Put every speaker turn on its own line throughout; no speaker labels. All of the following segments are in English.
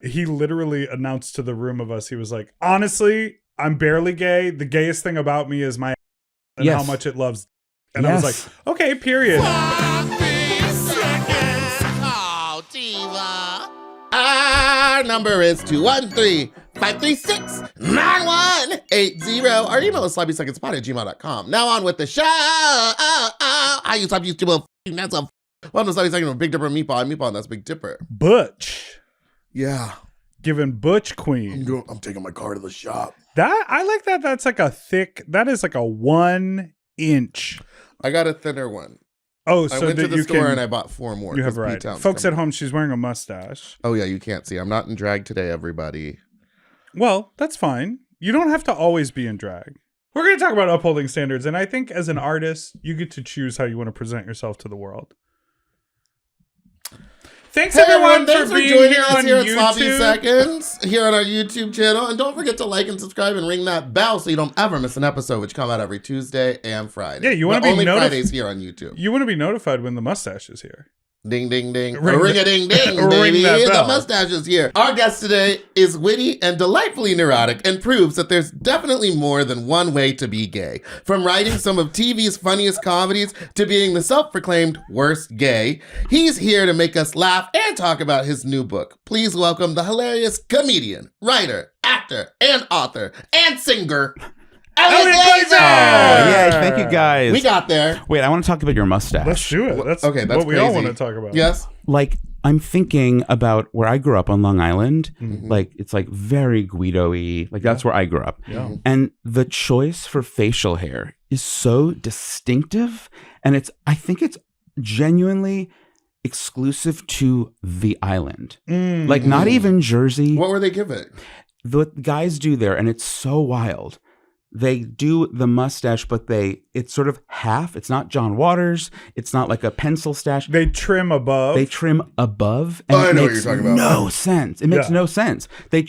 he literally announced to the room of us, he was like, honestly, I'm barely gay. The gayest thing about me is my and how much it loves. And I was like, okay, period.
Oh, diva. Our number is 213-536-9180. Our email is sloppysecondspot@gmail.com. Now on with the show. I use sloppy YouTube. That's a welcome to Sloppy Second with Big Dipper and Meatball. Meatball, and that's Big Dipper.
Butch.
Yeah.
Giving Butch Queen.
I'm taking my car to the shop.
That I like that. That's like a thick, that is like a 1 inch.
I got a thinner one.
Oh, so
I went to
that
the
you
store
can,
and I bought 4 more.
You have right. Folks at home, she's wearing a mustache.
Oh, yeah, you can't see. I'm not in drag today, everybody.
Well, that's fine. You don't have to always be in drag. We're going to talk about upholding standards. And I think as an artist, you get to choose how you want to present yourself to the world. Thanks everyone for being here on YouTube.
Sloppy Seconds, here on our YouTube channel. And don't forget to like and subscribe and ring that bell so you don't ever miss an episode, which come out every Tuesday and Friday.
Yeah, you want to be
only Fridays here on YouTube.
You want to be notified when the mustache is here.
Ding, ding, ding. Ring-a-ding-ding, baby. The mustache is here. Our guest today is witty and delightfully neurotic and proves that there's definitely more than one way to be gay. From writing some of TV's funniest comedies to being the self-proclaimed worst gay, he's here to make us laugh and talk about his new book. Please welcome the hilarious comedian, writer, actor, and author, and singer, Eliot Glazer!
Oh, yay, thank you guys.
We got there.
Wait, I want to talk about your mustache.
Let's do it. That's what we all want to talk about.
Yes.
Like, I'm thinking about where I grew up on Long Island. Mm-hmm. Like, it's like very Guido-y. Like, that's where I grew up.
Yeah.
And the choice for facial hair is so distinctive. And I think it's genuinely exclusive to the island.
Mm-hmm.
Like, not even Jersey.
What were they giving?
The guys do there, and it's so wild. They do the mustache, but it's sort of half. It's not John Waters. It's not like a pencil stash.
They trim above.
And
I know
it makes
what you're talking about.
No sense. It makes no sense. They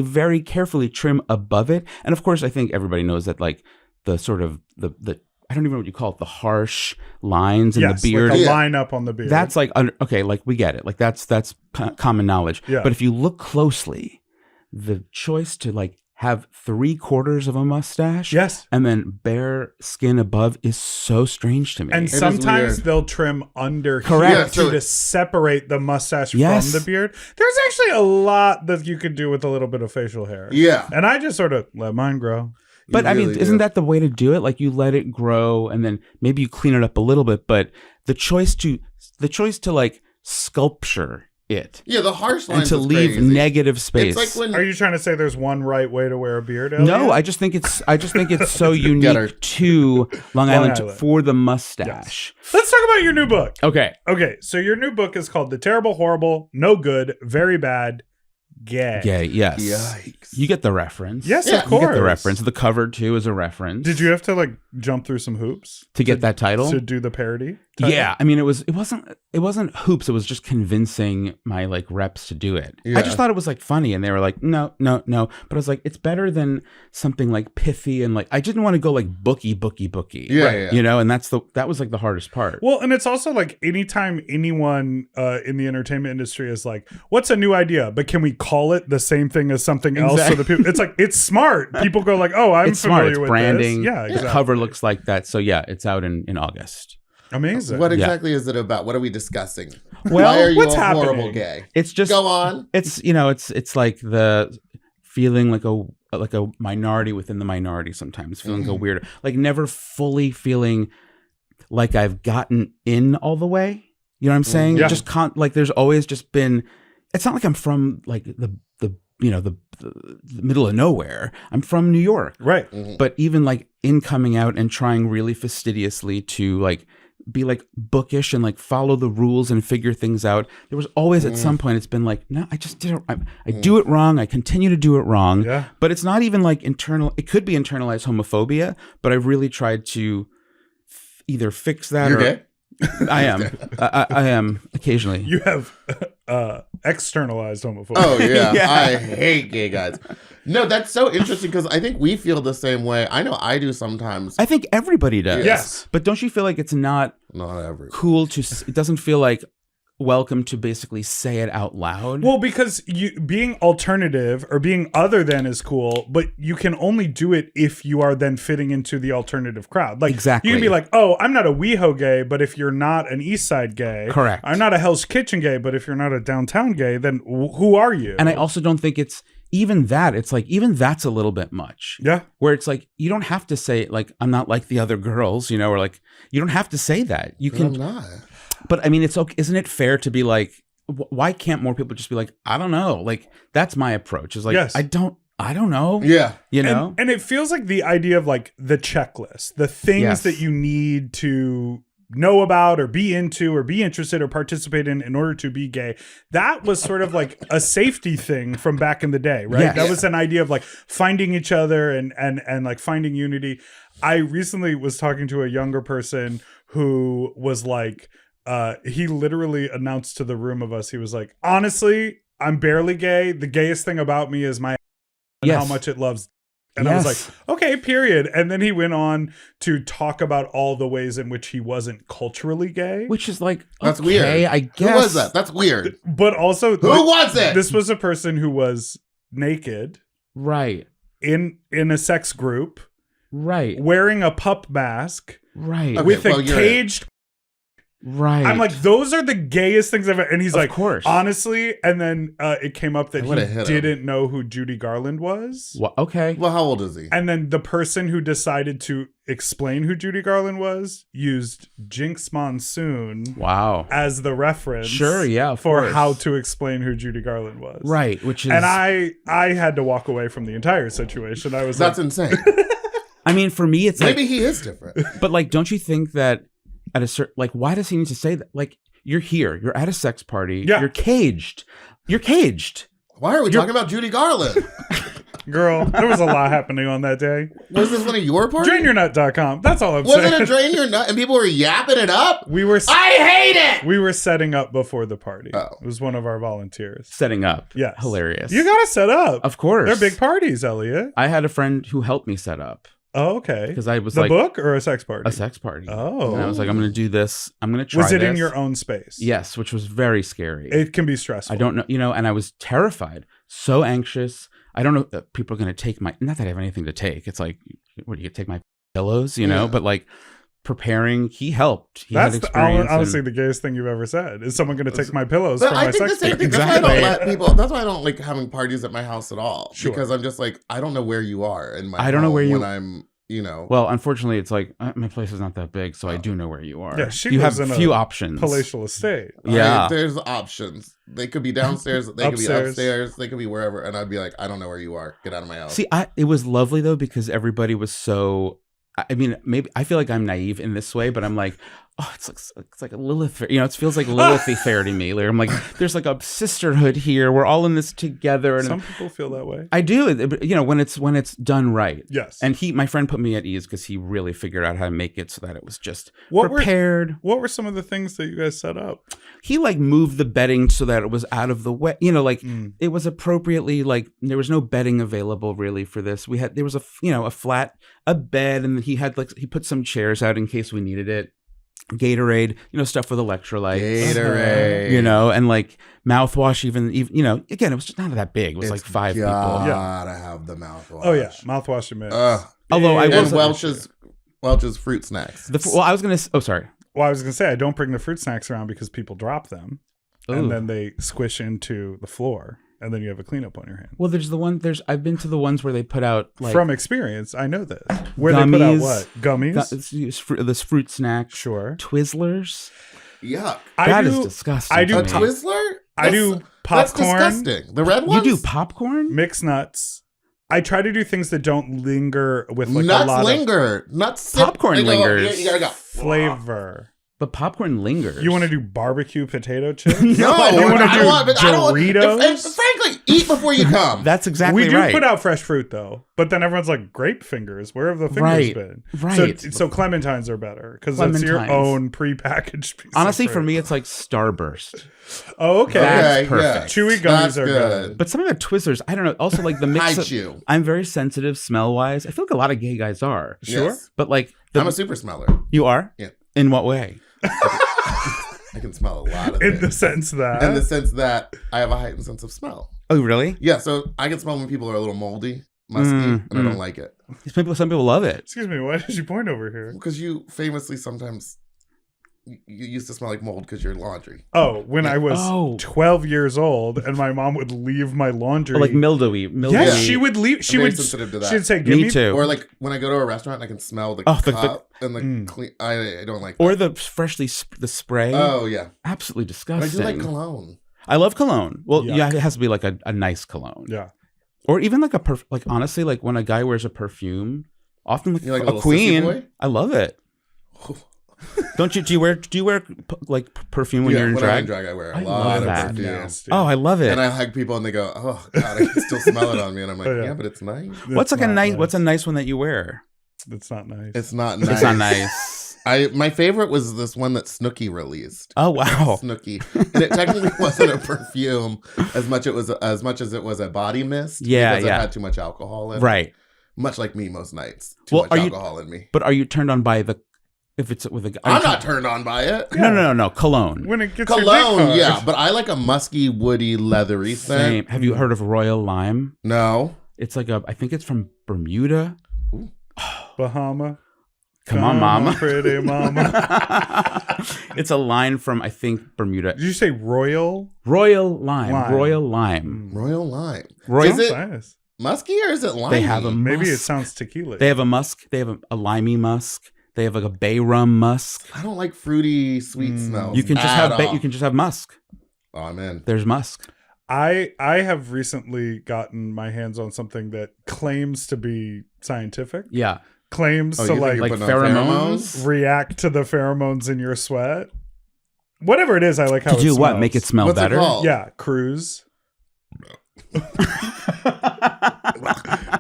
very carefully trim above it. And of course, I think everybody knows that like the sort of the I don't even know what you call it, the harsh lines in the beard.
Like a line up on the beard.
That's like, okay, like we get it. Like that's common knowledge.
Yeah.
But if you look closely, the choice to like have 3/4 of a mustache, and then bare skin above is so strange to me.
And sometimes they'll trim under here to separate the mustache from the beard. There's actually a lot that you could do with a little bit of facial hair.
Yeah.
And I just sort of let mine grow.
But I mean, isn't that the way to do it? Like you let it grow and then maybe you clean it up a little bit, but the choice to like sculpture it.
Yeah, the harsh lines
and to leave negative space.
It's like
Are you trying to say there's one right way to wear a beard, Eliot?
No, I just think it's so unique to Long Island for the mustache.
Yes. Let's talk about your new book.
Okay.
So your new book is called The Terrible, Horrible, No Good, Very Bad, Gay.
Yes.
Yikes.
You get the reference.
Yes, of course.
You get the reference. The cover too is a reference.
Did you have to like jump through some hoops
to get that title?
To do the parody?
Yeah, I mean it wasn't hoops. It was just convincing my like reps to do it.
Yeah.
I just thought it was like funny, and they were like, no. But I was like, it's better than something like pithy and like I didn't want to go like booky.
Yeah.
You know, and that was like the hardest part.
Well, and it's also like anytime anyone in the entertainment industry is like, what's a new idea? But can we call it the same thing as something else? So the people, it's like it's smart. People go like, oh, I'm familiar with
branding.
This. Yeah, exactly.
The cover looks like that. So yeah, it's out in August.
Amazing.
What exactly is it about? What are we discussing?
Well,
why are you
what's
a
happening?
Horrible gay?
It's just
go on.
It's it's like the feeling like a minority within the minority sometimes, feeling like a weird, like never fully feeling like I've gotten in all the way. You know what I'm saying?
Yeah.
Just like there's always just been. It's not like I'm from like the middle of nowhere. I'm from New York,
right?
But even like in coming out and trying really fastidiously to like be like bookish and like follow the rules and figure things out, there was always at some point it's been like, no, I just did it. I do it wrong. I continue to do it wrong.
Yeah.
But it's not even like internal. It could be internalized homophobia, but I've really tried to either fix that
You're
or
gay?
I am. I am occasionally.
You have externalized homophobia.
Oh yeah. I hate gay guys. No, that's so interesting because I think we feel the same way. I know I do sometimes.
I think everybody does.
Yes.
But don't you feel like it's not
Not every.
cool to? It doesn't feel like welcome to basically say it out loud.
Well, because you being alternative or being other than is cool, but you can only do it if you are then fitting into the alternative crowd. Like,
exactly.
You can be like, oh, I'm not a WeHo gay, but if you're not an East Side gay,
correct.
I'm not a Hell's Kitchen gay, but if you're not a downtown gay, then who are you?
And I also don't think it's even that. It's like, even that's a little bit much.
Yeah.
Where it's like, you don't have to say like, I'm not like the other girls, you know, or like, you don't have to say that. You can.
I'm not.
But I mean, it's okay. Isn't it fair to be like, why can't more people just be like, I don't know? Like, that's my approach. Is like,
yes.
I don't know.
Yeah.
You know?
And it feels like the idea of like the checklist, the things
Yes.
that you need to know about or be into or be interested or participate in order to be gay. That was sort of like a safety thing from back in the day, right?
Yes.
That was an idea of like finding each other and like finding unity. I recently was talking to a younger person who was like, he literally announced to the room of us, he was like, honestly, I'm barely gay. The gayest thing about me is my and
Yes.
how much it loves. And
Yes.
I was like, okay, period. And then he went on to talk about all the ways in which he wasn't culturally gay.
Which is like,
That's
okay,
weird.
I guess.
Who was that? That's weird.
But also,
Who was it?
This was a person who was naked
Right.
in a sex group,
Right.
wearing a pup mask
Right.
Okay,
with
well,
a
you're
caged.
Right.
I'm like, those are the gayest things ever. And he's
Of
like,
course.
honestly. And then it came up that
I would've
he
hit him.
didn't know who Judy Garland was.
Okay.
Well, how old is he?
And then the person who decided to explain who Judy Garland was used Jinx Monsoon
Wow.
as the reference.
Sure, yeah, of
for
course.
how to explain who Judy Garland was.
Right. Which is.
And I had to walk away from the entire situation. I was
That's
like,
insane.
I mean, for me, it's like.
Maybe he is different.
But like, don't you think that at a certain, like, why does he need to say that? Like, you're here, you're at a sex party,
Yeah.
you're caged. You're caged.
Why are we talking about Judy Garland?
girl, there was a lot happening on that day.
Was this one of your parties?
DrainYourNut.com. That's all I'm
Was
saying.
it a Drain Your Nut and people were yapping it up?
I
hate it!
We were setting up before the party.
Oh.
It was one of our volunteers.
Setting up.
Yes.
Hilarious.
You gotta set up.
Of course.
They're big parties, Eliot.
I had a friend who helped me set up
Oh, okay.
because I was
The
like
book or a sex party?
a sex party.
Oh.
And I was like, I'm going to do this. I'm going to try
Was it in
this.
your own space?
Yes, which was very scary.
It can be stressful.
I don't know, you know, and I was terrified, so anxious. I don't know that people are going to take my, not that I have anything to take. It's like, what, do you take my pillows, you know,
Yeah.
but like preparing, he helped. He
That's
had experience.
honestly
and-
the gayest thing you've ever said. Is someone going to take my pillows
But
from
I
my
think the
sex
same
party?
thing. That's why I don't
Exactly.
let people. That's why I don't like having parties at my house at all.
Sure.
Because I'm just like, I don't know where you are in my.
I don't know
home
where you-
when I'm. You know.
Well, unfortunately, it's like my place is not that big, so I do know where you are.
Yeah, she
you have
lives in
a few
a
options.
Palatial estate.
Yeah.
There's options. They could be downstairs. They could be
Upstairs.
upstairs. They could be wherever. And I'd be like, I don't know where you are. Get out of my house.
See, it was lovely though because everybody was so. I mean, maybe I feel like I'm naive in this way, but I'm like, oh, it's like a Lilith, you know, it feels like Lilith fair to me. Like, I'm like, there's like a sisterhood here. We're all in this together. And
Some people feel that way.
I do, you know, when it's done right.
Yes.
And my friend put me at ease because he really figured out how to make it so that it was just
What were-
prepared.
What were some of the things that you guys set up?
He like moved the bedding so that it was out of the way, you know, like
Mm.
it was appropriately, like there was no bedding available really for this. There was a bed, and he put some chairs out in case we needed it. Gatorade, you know, stuff with electrolytes.
Gatorade.
You know, and like mouthwash, even you know, again, it was just not that big. It was like 5 people.
Gotta have the mouthwash.
Oh yeah, mouthwash and mist.
Although I
And
was
Welch's fruit snacks.
I was gonna. Oh, sorry.
Well, I was gonna say I don't bring the fruit snacks around because people drop them,
Ooh.
and then they squish into the floor, and then you have a cleanup on your hand.
Well, I've been to the ones where they put out like
From experience, I know this. Where they put out
Gummies.
what? Gummies?
this fruit snack,
Sure.
Twizzlers.
Yuck.
That is disgusting.
I do
A
to me.
Twizzler?
I do popcorn.
That's disgusting. The red
You
ones?
do popcorn?
Mixed nuts. I try to do things that don't linger with like
Nuts
a lot
linger. Nuts sit-
Popcorn
they go-
lingers.
You gotta go.
of flavor.
But popcorn lingers.
You want to do barbecue potato chips?
No,
You wanna
I
do
want, but I don't.
Doritos?
And frankly, eat before you come.
That's exactly
We do
right.
put out fresh fruit though, but then everyone's like, grape fingers. Where have the fingers
Right,
been?
right.
So clementines are better because it's your
Clementines.
own prepackaged piece.
Honestly,
of
for
fruit.
me, it's like Starburst.
Oh, okay.
That's perfect.
Chewy gummies
That's
are good.
But some of the Twizzlers, I don't know. Also, like the mix.
Hi,
of,
chew.
I'm very sensitive smell wise. I feel like a lot of gay guys are.
Sure.
Yes.
But like,
I'm a super smeller.
you are?
Yeah.
In what way?
I can smell a lot of
In
things.
the sense that
I have a heightened sense of smell.
Oh, really?
Yeah, so I can smell when people are a little moldy, musky, and I don't like it.
Some people love it.
Excuse me, why did you point over here?
Because you famously sometimes you used to smell like mold because your laundry.
Oh, when I was 12 years old and my mom would leave my laundry.
Oh, like mildewy.
Yes, she would leave. She
I'm very
would.
sensitive to that.
She'd say, "Give me."
too.
Or like when I go to a restaurant and I can smell the
Oh,
cup and the clean. I don't like that.
Or the the spray.
Oh, yeah.
Absolutely
But I
disgusting.
do like cologne.
I love cologne. Well,
Yuck.
yeah, it has to be like a nice cologne.
Yeah.
Or even like like honestly, like when a guy wears a perfume, often like,
You like a
a
little sissy
queen.
boy?
I love it. Don't you? Do you wear like perfume when you're in
when I'm
drag?
in drag, I wear a
I
lot
love
of
that.
perfume.
Nasty.
Oh, I love it.
And I hug people and they go, "Oh God, I can still smell it on me." And I'm like,
Oh, yeah.
"Yeah, but it's nice."
What's
It's
like a
not
nice? What's a nice one that you wear?
It's not nice.
It's not nice.
It's not nice.
My favorite was this one that Snooki released.
Oh wow.
Snooki, and it technically wasn't a perfume as much as it was a body mist.
Yeah,
because
yeah.
it had too much alcohol in it.
Right.
Much like me most nights. Too
Well,
much
are you-
alcohol in me.
But are you turned on by the? If it's with a guy,
I'm not turned on by it.
No. Cologne.
When it gets your dick
Cologne,
hard.
yeah, but I like a musky, woody, leathery scent.
Same. Have you heard of Royal Lime?
No.
It's like I think it's from Bermuda.
Bahama.
Come on, mama.
Pretty mama.
It's a line from I think Bermuda.
Did you say Royal?
Royal Lime.
Lime.
Royal Lime.
Royal Lime.
Royal.
Is it
Sounds nice.
musky or is it limey?
They have a
Maybe it
musk.
sounds tequila.
They have a musk. They have a limey musk. They have like a bay rum musk.
I don't like fruity, sweet smells.
You can just
at
have
all.
you can just have musk.
Oh, I'm in.
There's musk.
I have recently gotten my hands on something that claims to be scientific.
Yeah.
Claims
Oh,
to
you think
like
you're putting on
pheromones?
react to the pheromones in your sweat. Whatever it is, I like how
To
it
do what?
smells.
Make it smell
What's
better.
it called?
Yeah, cruise.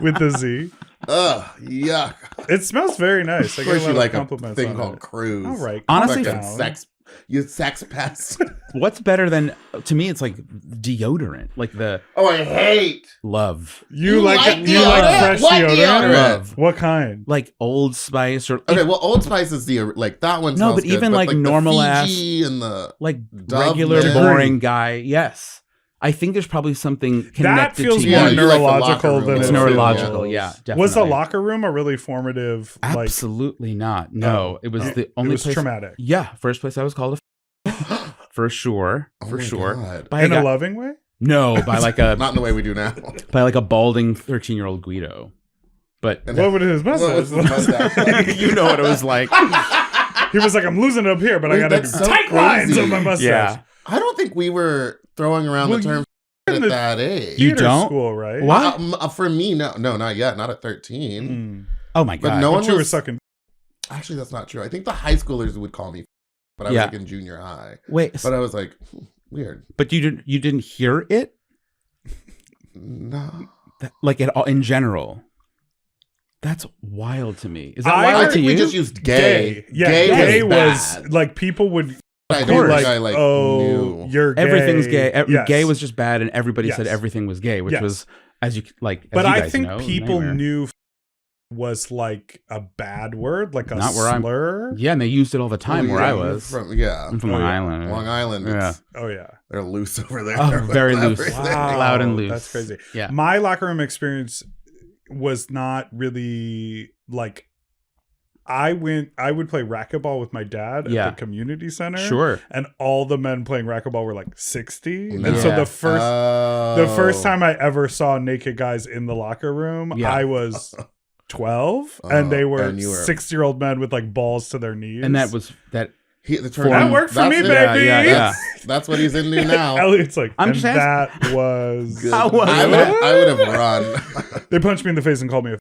With the Z.
Ugh, yuck.
It smells very nice. I
Of
get a
course,
lot
you
of
like a
compliments
thing
on
called
it.
cruise.
All right.
Honestly,
calm
Fucking
down.
sex pest.
What's better than to me? It's like deodorant, like the
Oh, I hate.
love,
You like
deodorant?
fresh
What
deodorant?
deodorant?
Love.
What kind?
like Old Spice or
Okay, well, Old Spice is like that one.
No,
Smells
but
good,
even like normal
the
ass-
Fiji and the
like
Dove
regular
Mint.
boring guy. Yes, I think there's probably something connected
feels
to
more
you.
you like the
neurological
locker room
than
It's
it
neurological.
feels.
Yeah, definitely.
Was the locker room a really formative?
Absolutely not. No, it was the only
it was
place.
traumatic.
Yeah, first place I was called for sure,
Oh
for
my
sure.
God.
By
In
a
a
guy-
loving way?
no, by like a
Not in the way we do now.
by like a balding 13-year-old Guido. But
And
What would his
what
mustache?
was his mustache like?
you know what it was like.
He was like, I'm losing it up here, but I
Wait,
gotta do
that's so
tight lines
crazy.
on my mustache.
Yeah.
I don't think we were throwing around
Well,
the term
in
at
the
that age.
You
Theater
don't?
school, right?
What?
For me, no, not yet. Not at 13.
Mm.
Oh my
But
god.
no
But
one
you were
was
sucking.
Actually, that's not true. I think the high schoolers would call me, but I was
Yeah.
like in junior high.
Wait,
But I was like, weird.
but you didn't hear it
No,
like at all in general. That's wild to me. Is that
I
wild
I
to
think
you?
we just used gay.
Yeah,
gay,
gay
was,
was
bad.
like people would
I
be
don't
like,
think I like
oh,
knew.
you're gay.
Everything's gay.
Yes.
Gay was just bad, and everybody said
Yes.
everything was gay, which
Yes.
was as you like. As
But
you
I
guys
think
know,
people
nightmare.
knew was like a bad word, like a
Not where I'm-
slur.
Yeah, and they used it all the time
Oh,
where
yeah,
I was.
yeah.
I'm from
Oh,
Long
yeah.
Island.
Long Island.
Yeah.
It's,
Oh yeah.
they're loose over there.
Oh,
They're
very loose.
everything.
Wow.
Loud and loose.
That's crazy.
Yeah.
My locker room experience was not really like I would play racquetball with my dad
Yeah.
at the community center.
Sure.
And all the men playing racquetball were like 60.
No.
And so
Yeah.
the first time I ever saw naked guys in the locker room,
Yeah.
I was 12 and they were
and you were-
6-year-old men with like balls to their knees.
And that was that.
that worked for me,
it.
baby.
Yeah.
That's what he's into now.
Elliot's like,
I'm
and
just
that was
Good.
How was
I would have run.
They punched me in the face and called me a.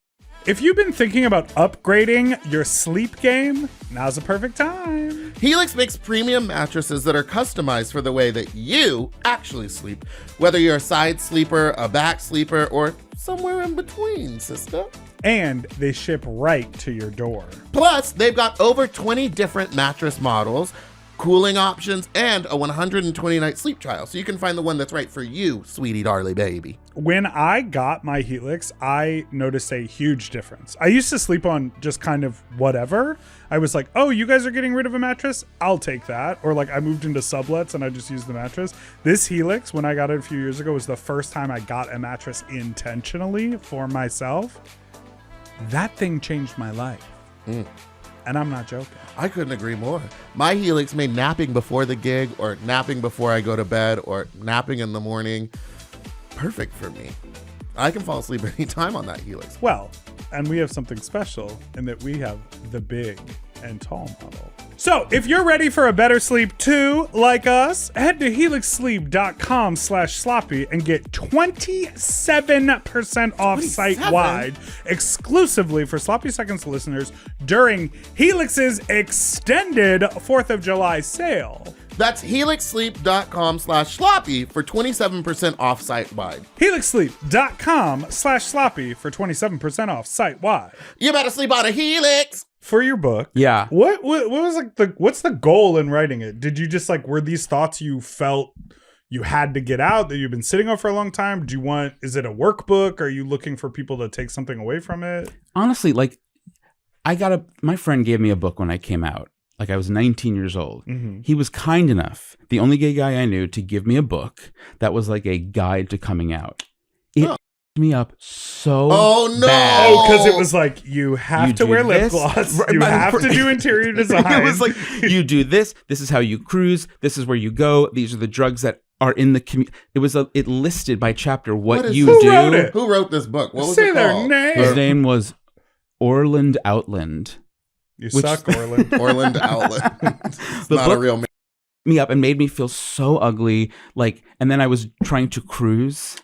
If you've been thinking about upgrading your sleep game, now's the perfect time.
Helix makes premium mattresses that are customized for the way that you actually sleep. Whether you're a side sleeper, a back sleeper, or somewhere in between, sister.
And they ship right to your door.
Plus, they've got over 20 different mattress models, cooling options, and a 120-night sleep trial. So you can find the one that's right for you, sweetie darling baby.
When I got my Helix, I noticed a huge difference. I used to sleep on just kind of whatever. I was like, oh, you guys are getting rid of a mattress? I'll take that. Or like I moved into sublets and I just used the mattress. This Helix, when I got it a few years ago, was the first time I got a mattress intentionally for myself. That thing changed my life. And I'm not joking.
I couldn't agree more. My Helix made napping before the gig or napping before I go to bed or napping in the morning perfect for me. I can fall asleep anytime on that Helix.
Well, and we have something special in that we have the big and tall model. So if you're ready for a better sleep too, like us, head to helixsleep.com/sloppy and get 27% off site-wide exclusively for Sloppy Seconds listeners during Helix's extended 4th of July sale.
That's helixsleep.com/sloppy for 27% off site-wide.
helixsleep.com/sloppy for 27% off site-wide.
You better sleep on a Helix.
For your book,
Yeah.
What was like what's the goal in writing it? Did you just like, were these thoughts you felt you had to get out that you've been sitting on for a long time? Is it a workbook? Are you looking for people to take something away from it?
Honestly, like my friend gave me a book when I came out. Like I was 19 years old.
Mm-hmm.
He was kind enough, the only gay guy I knew, to give me a book that was like a guide to coming out. It me up so bad.
Oh, because it was like, you have to wear lip gloss.
Right,
you have to do interior design.
It was like, you do this. This is how you cruise. This is where you go. These are the drugs that are in the community. It listed by chapter what you do.
Wrote it?
Who wrote this book? What was
Say
it
their
called?
name.
His name was Orland Outland.
You suck, Orland.
Orland Outland. It's
The
not
book-
a real man.
Me up and made me feel so ugly. Like, and then I was trying to cruise.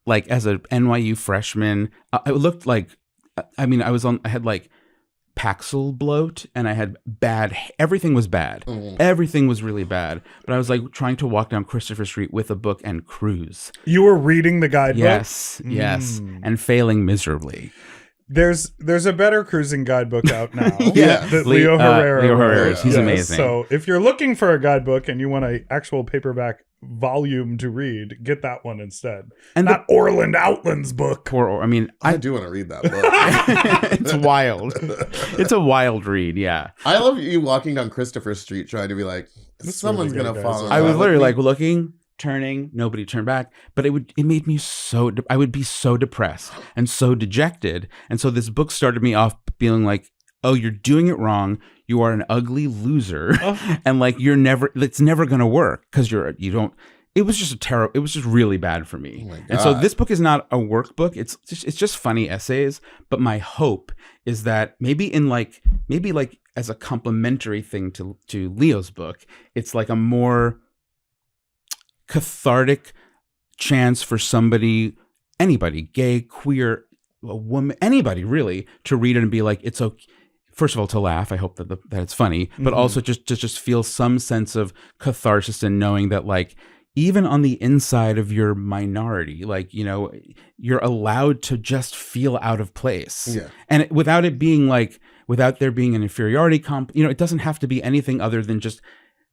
Like as a NYU freshman, I looked like, I had like Paxil bloat and I had everything was bad. Everything was really bad. But I was like trying to walk down Christopher Street with a book and cruise.
You were reading the guidebook?
Yes. And failing miserably.
There's a better cruising guidebook out now.
Yeah.
That Leo Herrera
Herrera. He's
Yes.
amazing.
So if you're looking for a guidebook and you want an actual paperback volume to read, get that one instead.
And
not Orland Outland's book.
I do want to read that book.
It's wild. It's a wild read. Yeah.
I love you walking down Christopher Street trying to be like, someone's
really
going
good,
to
guys.
fall in
I was
love
literally
with
like looking, turning, nobody turned back. But it made me I would be so depressed and so dejected. And so this book started me off feeling like, oh, you're doing it wrong. You are an ugly loser. And like, it's never going to work because it was just it was just really bad for me.
Oh
and so this book is not a workbook. It's just funny essays. But my hope is that maybe as a complementary thing to Leo's book, it's like a more cathartic chance for anybody, gay, queer, a woman, anybody really, to read it and be like, it's okay. First of all, to laugh. I hope that it's funny, but also just feel some sense of catharsis in knowing that, like, even on the inside of your minority, like, you know, you're allowed to just feel out of place.
Yeah.
And without there being an inferiority it doesn't have to be anything other than just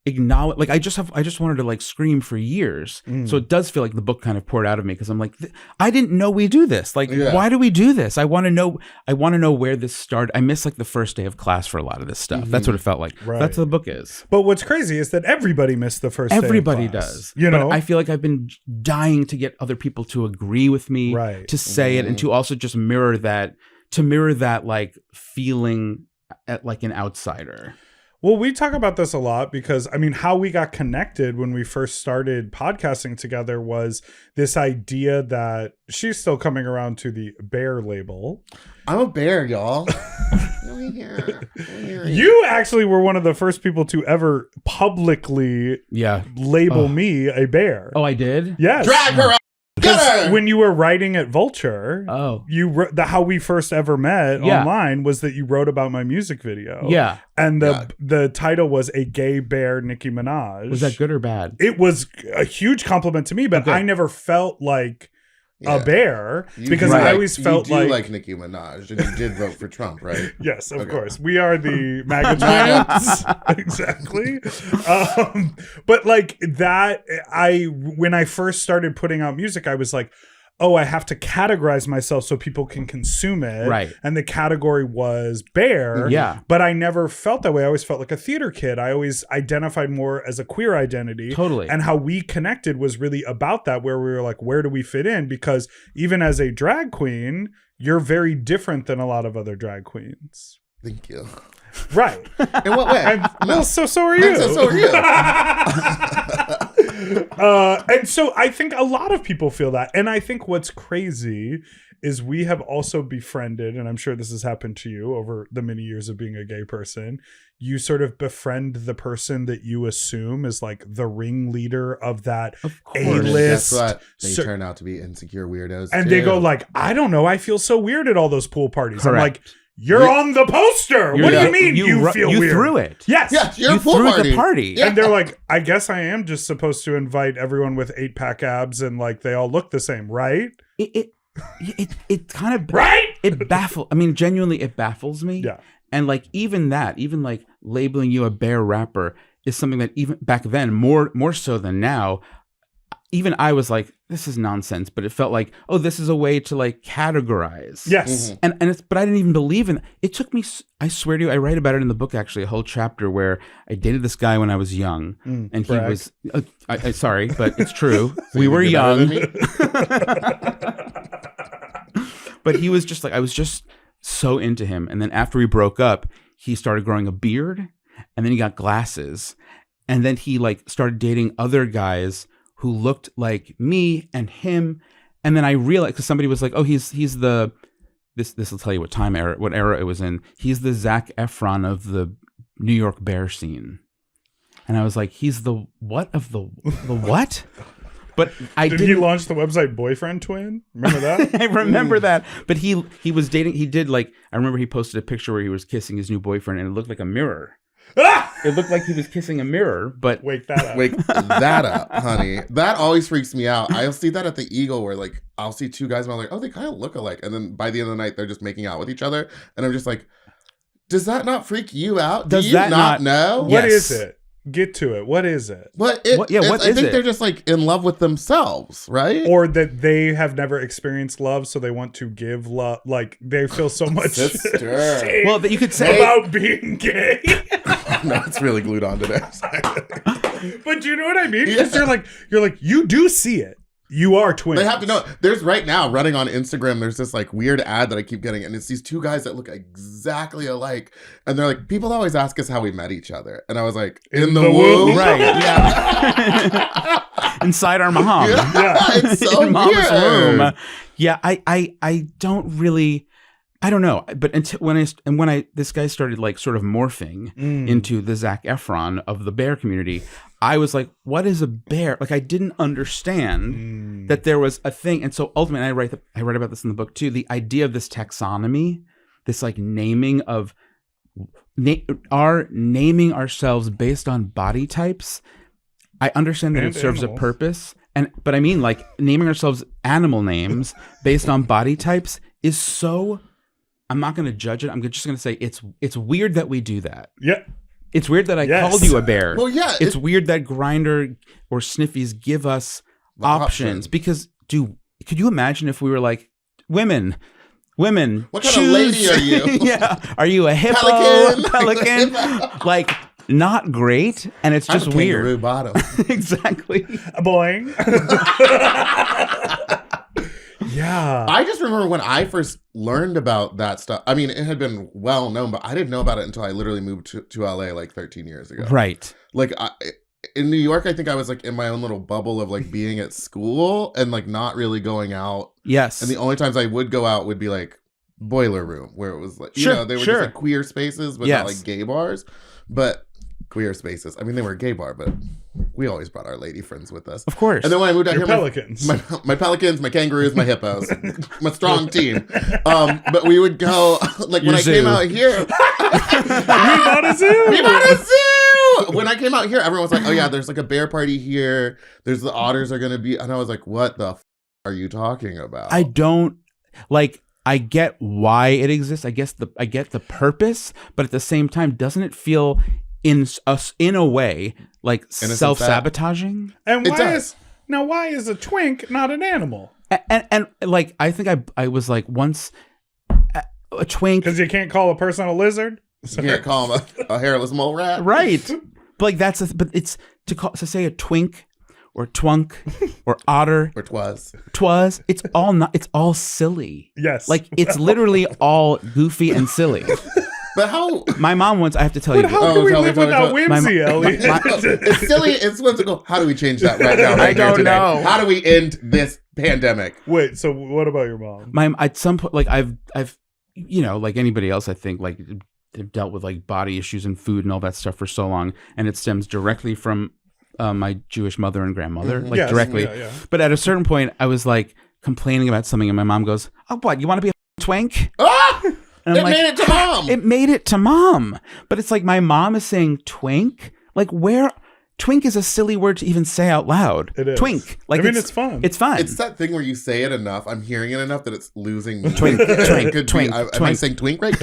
acknowledge. Like I just wanted to like scream for years. So it does feel like the book kind of poured out of me because I'm like, I didn't know we do this. Like, why do we do this? I want to know where this started. I miss like the first day of class for a lot of this stuff. That's what it felt like.
Right.
That's what the book is.
But what's crazy is that everybody missed the first
Everybody
day of class.
does.
You know?
But I feel like I've been dying to get other people to agree with me,
Right.
to say it, and to also just mirror that like feeling at like an outsider.
Well, we talk about this a lot because, I mean, how we got connected when we first started podcasting together was this idea that she's still coming around to the bear label.
I'm a bear, y'all.
You actually were one of the first people to ever publicly label me a bear.
Oh, I did?
Yes.
Drag her out.
Because when you were writing at Vulture, how we first ever met online was that you wrote about my music video.
Yeah.
And the title was A Gay Bear Nicki Minaj.
Was that good or bad?
It was a huge compliment to me, but I never felt like a bear because
do
I always felt
you do like Nicki Minaj, and you did vote for Trump, right?
Yes, of course. We are the MAGA twins. Exactly. But like that, when I first started putting out music, I was like, oh, I have to categorize myself so people can consume it.
Right.
And the category was bear.
Yeah.
But I never felt that way. I always felt like a theater kid. I always identified more as a queer identity.
Totally.
And how we connected was really about that, where we were like, where do we fit in? Because even as a drag queen, you're very different than a lot of other drag queens.
Thank you.
Right.
In what way?
Well, so are you.
So are you.
And so I think a lot of people feel that. And I think what's crazy is we have also befriended, and I'm sure this has happened to you over the many years of being a gay person, you sort of befriend the person that you assume is like the ringleader of that A-list.
Guess what? They turn out to be insecure weirdos.
And
too.
they go like, I don't know, I feel so weird at all those pool parties.
Correct.
I'm like, you're on the poster. What do you mean you feel weird?
You threw it.
Yes.
Yeah, you're
You
a pool
threw
party.
the party.
Yeah.
And they're like, I guess I am just supposed to invite everyone with 8-pack abs and like they all look the same, right?
It kind of
Right?
It baffles. I mean, genuinely, it baffles me.
Yeah.
And like even like labeling you a bear rapper is something that even back then, more so than now, even I was like, this is nonsense. But it felt like, oh, this is a way to like categorize.
Yes.
And it's, but I didn't even believe in it. It took me, I swear to you, I write about it in the book, actually, a whole chapter where I dated this guy when I was young. And he was, sorry, but it's true. We were young. But he was just like, I was just so into him. And then after we broke up, he started growing a beard and then he got glasses. And then he like started dating other guys who looked like me and him. And then I realized, because somebody was like, oh, he's the, this will tell you what era it was in. He's the Zac Efron of the New York bear scene. And I was like, he's the what of the what? But
Did he launch the website Boyfriend Twin? Remember that?
I remember that. But he was dating, he did like, I remember he posted a picture where he was kissing his new boyfriend and it looked like a mirror. It looked like he was kissing a mirror, but
Wake that up.
Wake that up, honey. That always freaks me out. I'll see that at the Eagle where like I'll see two guys and I'm like, oh, they kind of look alike. And then by the end of the night, they're just making out with each other. And I'm just like, does that not freak you out? Do you not know?
What is it? Get to it. What is it?
I think they're just like in love with themselves, right?
Or that they have never experienced love, so they want to give love. Like they feel so much shame
well, that you could say
about being gay.
No, it's really glued on today.
But you know what I mean? Because you're like, you do see it. You are twins.
They have to know. There's right now running on Instagram, there's this like weird ad that I keep getting, and it's these two guys that look exactly alike. And they're like, people always ask us how we met each other. And I was like, in the womb.
Right, yeah. Inside our mom.
Yeah. It's so
in mama's
weird.
womb. Yeah, I don't really, I don't know. But when this guy started like sort of morphing into the Zac Efron of the bear community, I was like, what is a bear? Like I didn't understand that there was a thing. And so ultimately, I write about this in the book too, the idea of this taxonomy, this like naming of naming ourselves based on body types. I understand that it serves a purpose. But I mean like naming ourselves animal names based on body types is so, I'm not going to judge it. I'm just going to say it's weird that we do that.
Yeah.
It's weird that I called you a bear.
Well, yeah.
It's weird that Grindr or Sniffies give us options because could you imagine if we were like women? What kind
of lady are you?
Yeah. Are you a hippo? Pelican? Like not great. And it's just weird.
Kangaroo bottom.
Exactly.
Boing. Yeah.
I just remember when I first learned about that stuff. I mean, it had been well known, but I didn't know about it until I literally moved to LA like 13 years ago.
Right.
Like in New York, I think I was like in my own little bubble of like being at school and like not really going out.
Yes.
And the only times I would go out would be like Boiler Room, where it was like, you know, they were just like queer spaces, but not like gay bars. But queer spaces. I mean, they were a gay bar, but we always brought our lady friends with us.
Of course.
And then when I moved out here,
pelicans.
My pelicans, my kangaroos, my hippos, my strong team. But we would go, like when I came out here.
We bought a zoo.
We bought a zoo. When I came out here, everyone was like, oh yeah, there's like a bear party here. There's the otters are going to be. And I was like, what the are you talking about?
I don't like. I get why it exists. I get the purpose, but at the same time, doesn't it feel in a way like self-sabotaging?
And why is a twink not an animal?
And like I think I was like once a twink
because you can't call a person a lizard.
You can't call him a hairless mole rat,
right? But like but it's to say a twink or twunk or otter
or twas.
It's all silly.
Yes,
like it's literally all goofy and silly.
But how?
My mom once, I have to tell you.
How can we live without whimsy, Ellie?
It's silly. It's whimsical. How do we change that right now?
I don't know.
How do we end this pandemic?
Wait. So what about your mom?
At some point, like I've like anybody else, I think like they've dealt with like body issues and food and all that stuff for so long, and it stems directly from my Jewish mother and grandmother, directly. Yeah. But at a certain point, I was like complaining about something, and my mom goes, "Oh, what? You want to be a twink?"
Ah!
And
it made it to mom.
It made it to mom. But it's like my mom is saying twink. Like where twink is a silly word to even say out loud.
It is.
Twink. Like
it's fun.
It's fun.
It's that thing where you say it enough. I'm hearing it enough that it's losing me.
Twink. Twink.
Am I saying twink right?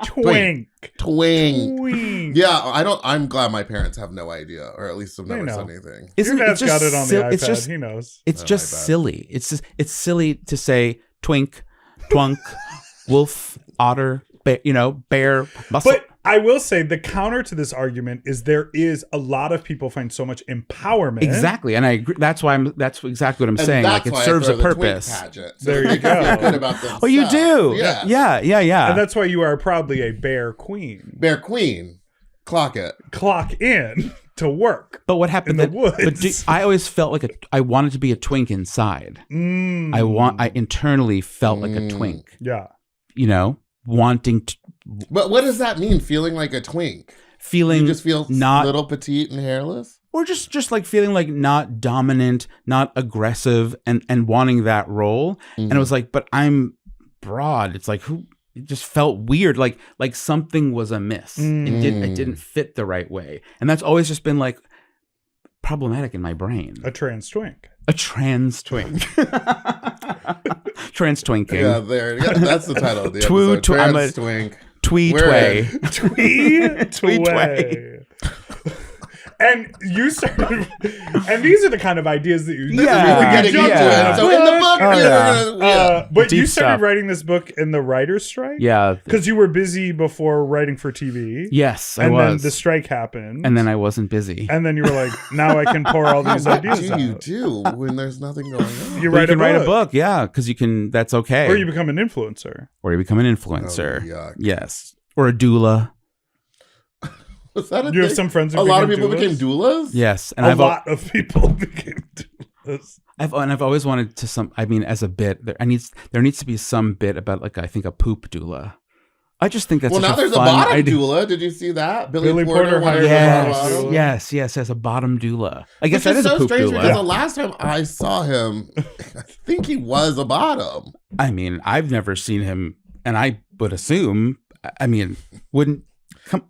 Twink. Twink. Yeah, I'm glad my parents have no idea, or at least have never said anything.
Your dad's got it on the iPad. He knows.
It's just silly. It's silly to say twink, twunk. Wolf, otter, bear, muscle.
But I will say the counter to this argument is there is a lot of people find so much empowerment.
Exactly, and I agree. That's exactly what I'm saying. Like it serves a purpose.
There you go.
Good about themselves.
Oh, you do?
Yeah.
Yeah.
And that's why you are proudly a bear queen.
Bear queen. Clock it.
Clock in to work.
But what happened
in the woods?
I always felt like I wanted to be a twink inside. I internally felt like a twink.
Yeah.
Wanting to.
But what does that mean? Feeling like a twink?
Feeling
you just feel
not
little, petite, and hairless,
or just like feeling like not dominant, not aggressive, and wanting that role. And it was like, but I'm broad. It's like it just felt weird, like something was amiss. It didn't fit the right way, and that's always just been like problematic in my brain.
A trans twink.
Trans twinking.
Yeah, that's the title of the episode. Trans twink.
Twee tway.
Twee tway. And you started, and these are the kind of ideas that you
really getting into it. So in the book,
but you started writing this book in the writer's strike?
Yeah.
Because you were busy before writing for TV.
Yes, I
was. And then the strike happened.
And then I wasn't busy.
And then you were like, now I can pour all these ideas out.
What do you do when there's nothing going on?
You can
write a book, yeah, because you can, that's okay.
Or you become an influencer.
Oh,
yes.
Or a doula.
Was that
you have some friends who
a lot of people became doulas?
Yes.
And a lot of people became doulas.
I've always wanted to as a bit, there needs to be some bit about like, I think a poop doula. I just think that's
now there's a bottom doula. Did you see that? Billy Porter
yes, as a bottom doula. I guess that is
so
a poop
strange
doula.
Because the last time I saw him, I think he was a bottom.
I mean, I've never seen him, and I would assume,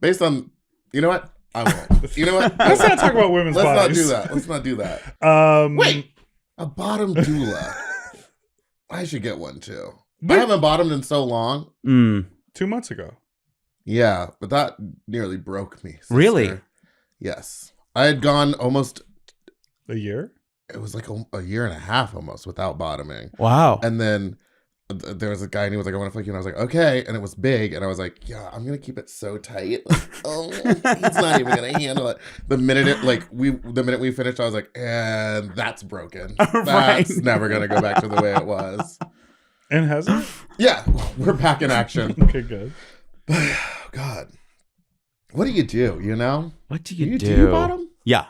based on, you know what? I won't. You know what?
Let's not talk about women's bodies.
Let's not do that. Wait, a bottom doula. I should get one too. I haven't bottomed in so long.
2 months ago.
Yeah, but that nearly broke me. Sister.
Really?
Yes. I had gone almost
a year?
It was like a year and a half almost without bottoming.
Wow.
And then there was a guy and he was like, I want to fuck you. And I was like, okay. And it was big. And I was like, yeah, I'm going to keep it so tight. Like, he's not even going to handle it. The minute we finished, I was like, and that's broken. That's never going to go back to the way it was.
And has it?
Yeah. We're back in action.
Okay, good.
God. What do you do, you know?
What do you do?
Do you bottom?
Yeah.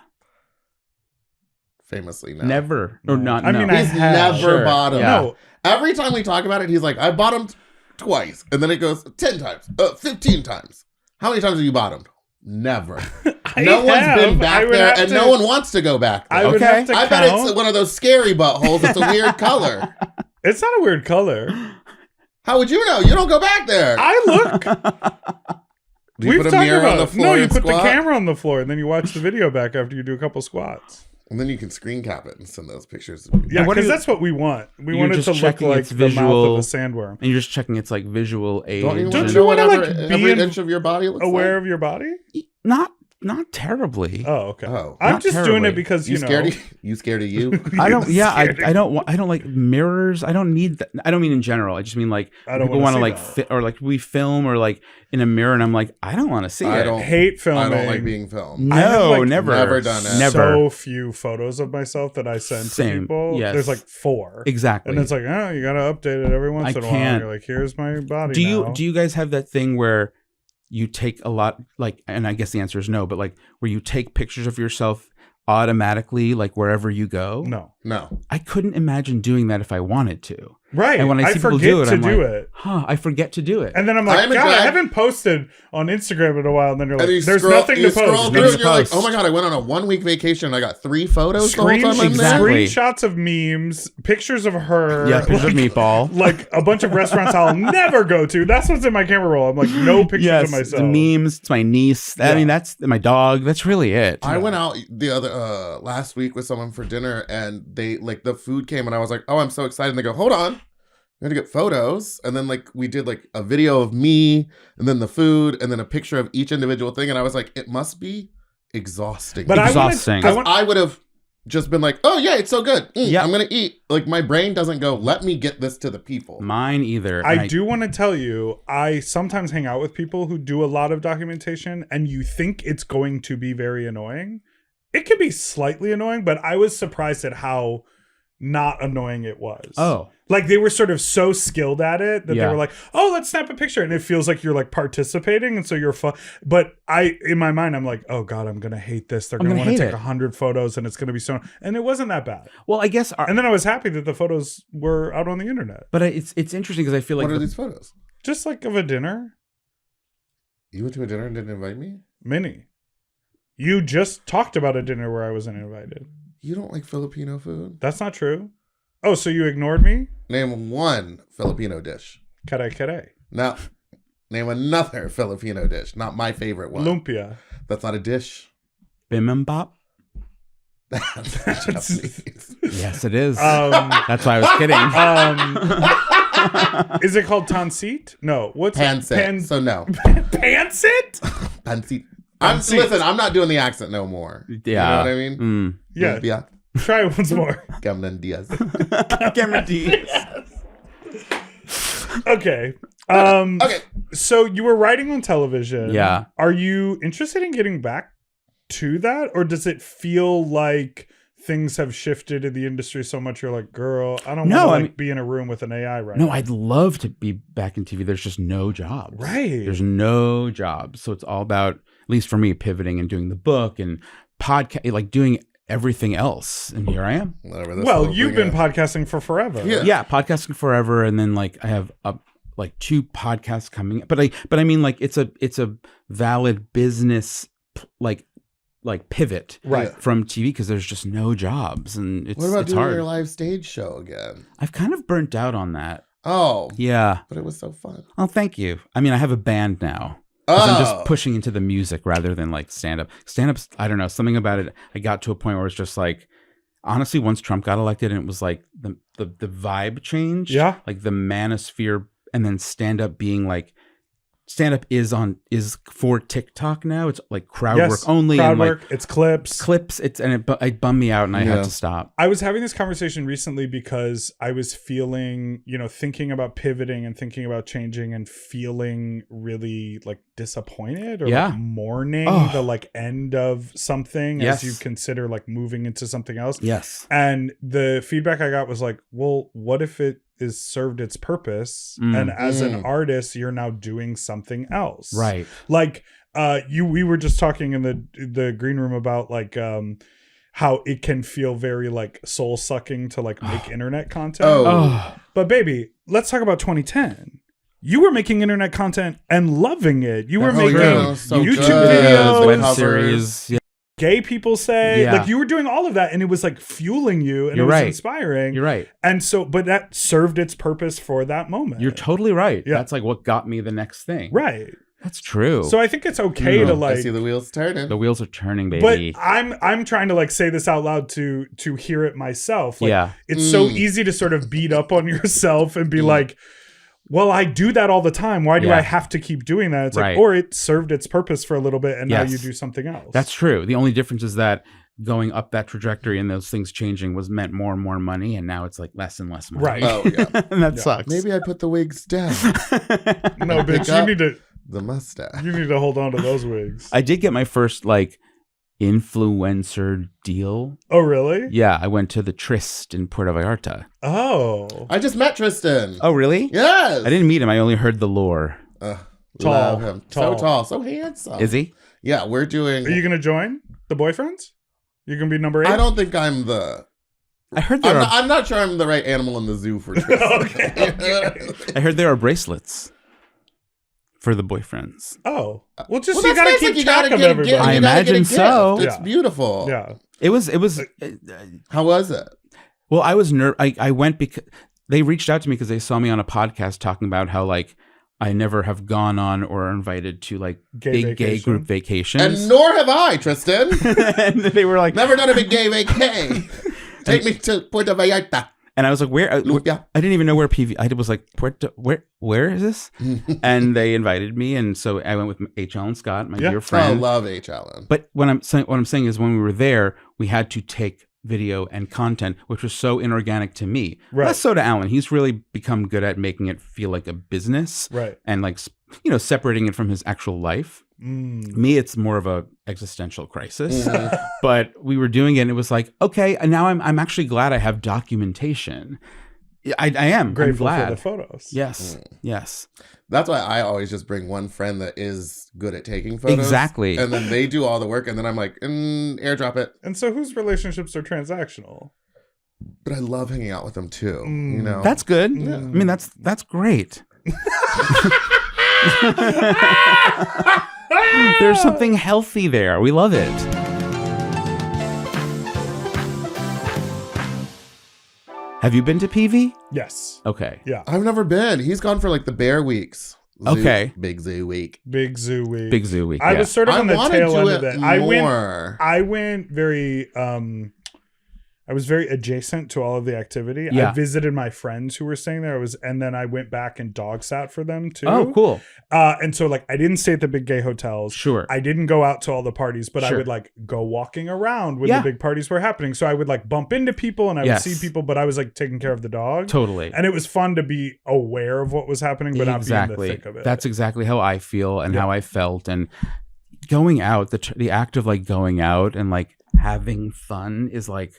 Famously, no.
Never. Or not,
I mean,
he's never bottomed.
Yeah.
No. Every time we talk about it, he's like, I bottomed twice. And then it goes 10 times, 15 times. How many times have you bottomed? Never. No one's been back there, and no one wants to go back there. I bet it's one of those scary buttholes. It's a weird color.
It's not a weird color.
How would you know? You don't go back there.
I look.
Do you put a mirror on the floor?
No, you put the camera on the floor, and then you watch the video back after you do a couple squats.
And then you can screen cap it and send those pictures.
Yeah,
what
because
are you-
that's what we want. We
You're
want it
just
to look
checking
like
its
the mouth
visual-
of a sandworm.
And you're just checking its like visual age.
Don't you
Don't
want to
you
know
wanna,
what
like, be
every
in-
inch of your body looks
Aware
like?
of your body?
Not terribly.
Oh, okay.
Oh.
I'm
Not
just doing
terribly.
it because,
You
know.
scared of you? Scared of you?
I don't. Yeah,
Scared.
I don't. I don't like mirrors. I don't need that. I don't mean in general. I just mean like
I don't
people
wanna
want to
see
like
that.
or like we film or like in a mirror, and I'm like, I don't want to see
I
it.
don't-
Hate filming.
I don't like being filmed.
I have,
No,
like,
never,
never done it.
Never.
So few photos of myself that I send to
Same.
people.
Yes.
There's like 4.
Exactly.
And it's like, oh, you gotta update it every once
I
in a while.
can't.
You're like, here's my body.
do you
now.
do you guys have that thing where you take a lot like, and I guess the answer is no, but like where you take pictures of yourself automatically like wherever you go?
No.
No.
I couldn't imagine doing that if I wanted to.
Right.
And when I see people
forget
do it,
to
I'm
do
like,
it.
I forget to do it.
And then I'm
I
like,
haven't
God, I
tried-
haven't posted on Instagram in a while. And then you're like,
And you
there's
scroll,
nothing
you
to
scroll
post.
through
Nothing
and
to
you're like,
post.
oh my God, I went on a 1 week vacation. I got 3 photos the whole time I'm
Exactly.
there.
Screenshots of memes, pictures of her.
Yeah, pictures of meatball.
Like a bunch of restaurants I'll never go to. That's what's in my camera roll. I'm like, no pictures
Yes,
of myself.
the memes. It's my niece. I
Yeah.
mean, that's my dog. That's really it.
I went out the other last week with someone for dinner, and they like the food came, and I was like, "Oh, I'm so excited!" And they go, "Hold on, we had to get photos." And then like we did like a video of me, and then the food, and then a picture of each individual thing. And I was like, "It must be exhausting."
But
Exhausting.
I would have just been like, "Oh yeah, it's so good.
Yeah.
I'm gonna eat." Like my brain doesn't go, "Let me get this to the people."
Mine either.
I
And
do want to tell you, I sometimes hang out with people who do a lot of documentation, and you think it's going to be very annoying. It can be slightly annoying, but I was surprised at how not annoying it was.
Oh.
Like they were sort of so skilled at it that they
Yeah.
were like, oh, let's snap a picture. And it feels like you're like participating. And so you're fun. But in my mind, I'm like, oh God, I'm going to hate this. They're
I'm
going to
gonna
want to
hate
take
it.
100 photos and it's going to be so, and it wasn't that bad.
Well, I guess.
And then I was happy that the photos were out on the internet.
But it's interesting because I feel like
What are these photos?
Just like of a dinner.
You went to a dinner and didn't invite me?
Mini. You just talked about a dinner where I wasn't invited.
You don't like Filipino food?
That's not true. Oh, so you ignored me?
Name one Filipino dish.
Kare.
Now, name another Filipino dish. Not my favorite one.
Lumpia.
That's not a dish.
bibimbap.
That's Japanese.
Yes, it is.
Um,
That's why I was kidding.
Is it called tansit? No. What's
Pancit. So no.
Pancit?
Pancit.
Pancit.
Listen, I'm not doing the accent no more.
Yeah.
You know what I mean?
Mm.
Yeah.
Yeah.
Try it once more.
Cameron Diaz.
Camera D.
Okay.
Okay.
So you were writing on television.
Yeah.
Are you interested in getting back to that? Or does it feel like things have shifted in the industry so much you're like, girl, I don't
No,
want
I
to
mean-
be in a room with an AI right
No,
now.
I'd love to be back in TV. There's just no jobs.
Right.
There's no jobs. So it's all about, at least for me, pivoting and doing the book and podcast, like doing everything else. And here I am.
Whatever. This
Well,
little
you've
thing
been podcasting for forever.
Yeah.
Yeah, podcasting forever, and then like I have like 2 podcasts coming. But I mean like it's a valid business like pivot
Right.
from TV because there's just no jobs and it's
What about
it's
doing
hard.
your live stage show again?
I've kind of burnt out on that.
Oh,
Yeah.
but it was so fun.
Oh, thank you. I mean, I have a band now. 'Cause I'm
Oh,
just pushing into the music rather than like stand up. Stand up's, I don't know, something about it. I got to a point where it's just like, honestly, once Trump got elected and it was like the vibe changed.
Yeah.
Like the manosphere, and then stand up being like, stand up is for TikTok now. It's like crowd
Yes,
work only
crowd
and like
work, it's clips.
it bummed me out and I had
Yeah.
to stop.
I was having this conversation recently because I was feeling, thinking about pivoting and thinking about changing and feeling really like disappointed or
Yeah.
like mourning
Oh.
the like end of something
Yes.
as you consider like moving into something else.
Yes.
And the feedback I got was like, well, what if it is served its purpose and as an artist you're now doing something else?
Right.
Like we were just talking in the green room about like how it can feel very like soul sucking to like make internet content.
Oh.
But baby, let's talk about 2010. You were making internet content and loving it. You were
Oh,
making
yeah, so
YouTube
good.
videos,
web
covers.
series. Yeah.
gay people say,
Yeah.
like you were doing all of that and it was like fueling you and
You're
it was
right.
inspiring.
You're right.
And so, but that served its purpose for that moment.
You're totally right.
Yeah.
That's like what got me the next thing.
right.
That's true.
So I think it's okay to like.
I see the wheels turning.
The wheels are turning, baby.
But I'm trying to like say this out loud to hear it myself. Like,
Yeah.
It's so easy to sort of beat up on yourself and be like, well, I do that all the time. Why do I have to keep doing that? It's like, or it served its purpose for a little bit and now you do something else.
That's true. The only difference is that going up that trajectory and those things changing was meant more and more money, and now it's like less and less money.
Right.
Oh, yeah.
And that sucks.
Maybe I put the wigs down.
No, bitch, you need to
the mustache.
You need to hold on to those wigs.
I did get my first like influencer deal.
Oh, really?
Yeah, I went to the Tryst in Puerto Vallarta.
Oh.
I just met Tristan.
Oh, really?
Yes.
I didn't meet him. I only heard the lore.
Love him. So tall, so handsome.
Is he?
Yeah, we're doing...
Are you going to join the boyfriends? You're going to be number 8?
I don't think I'm the...
I heard
I'm not sure I'm the right animal in the zoo for Tristan.
Okay.
I heard there are bracelets for the boyfriends.
Oh. Well, just
Well,
you got to
that's
keep
nice, like, you
track
gotta
of
get a
everybody.
gift.
I
You gotta
imagine
get a
so.
gift. It's beautiful.
Yeah.
It was
How was it?
well, I was I went because they reached out to me because they saw me on a podcast talking about how like I never have gone on or invited to like big gay group vacations.
And nor have I, Tristan.
And they were like,
Never done a big gay vacay. Take me to Puerto Vallarta.
and I was like, where? I didn't even know where PV. I was like, where is this? And they invited me, and so I went with H. Allen Scott, my dear
I
friend.
love H. Allen.
But what I'm saying is, when we were there, we had to take video and content, which was so inorganic to me.
Right.
Less so to Alan. He's really become good at making it feel like a business,
Right.
and like separating it from his actual life. Me, it's more of a existential crisis. But we were doing it, and it was like, okay, and now I'm actually glad I have documentation. I am
Grateful
I'm glad
for the photos.
Yes, yes.
That's why I always just bring one friend that is good at taking photos.
Exactly.
And then they do all the work, and then I'm like, airdrop it.
And so whose relationships are transactional?
But I love hanging out with them too. You know,
That's good. I mean, that's great. There's something healthy there. We love it. Have you been to PV?
Yes.
Okay.
Yeah.
I've never been. He's gone for like the bear weeks. Zoo,
Okay.
Big zoo week.
Big zoo week.
Big zoo week.
I
yeah.
was sort of on the
wanted
tail
to
end
it
of that.
more.
I went very I was very adjacent to all of the activity.
Yeah.
I visited my friends who were staying there. And then I went back and dog sat for them too.
Oh, cool.
And so like I didn't stay at the big gay hotels.
Sure.
I didn't go out to all the parties, but I
Sure.
would like go walking around when
Yeah.
the big parties were happening. So I would like bump into people and I
Yes.
would see people, but I was like taking care of the dog.
Totally.
And it was fun to be aware of what was happening, but not be in the thick of it.
That's exactly how I feel and how I felt. And going out, the act of like going out and like having fun is like,